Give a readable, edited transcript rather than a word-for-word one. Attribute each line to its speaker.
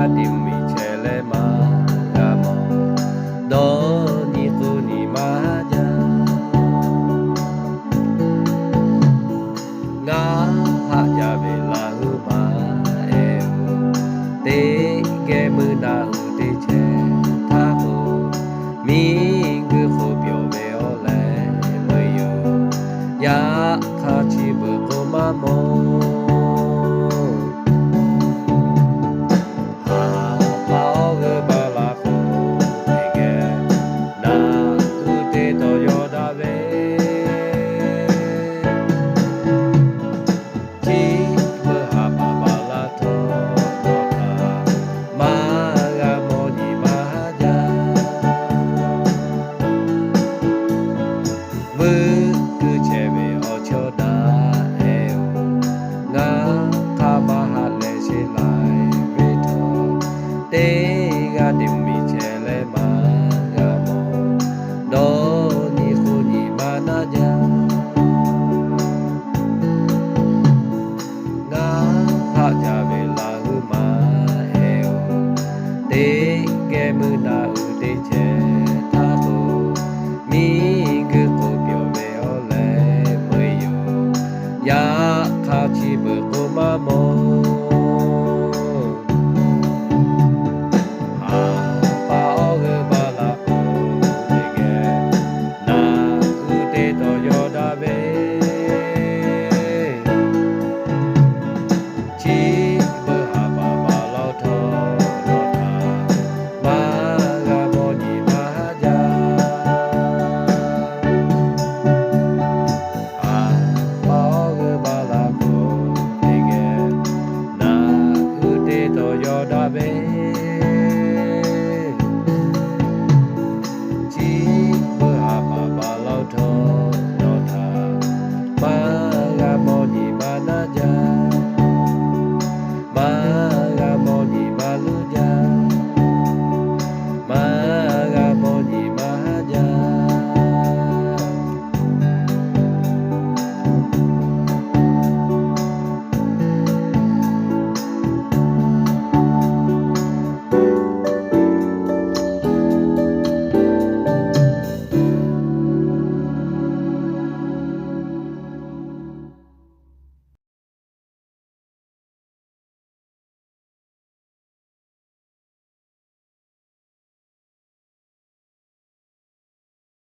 Speaker 1: dimmi cele magamo doni kuni maja nga haja vela huma eo te ge muna te che tha ho mi ngu ho pyo ve o le mo yo ya kha chi bu ko ma mo dimmi cele magamo doni kuni manaja nga haja vela huma eo te ge muna te che tha ho mi ngu ko pyo ve o le mo yo ya kha chi bu ko ma mo Yoda be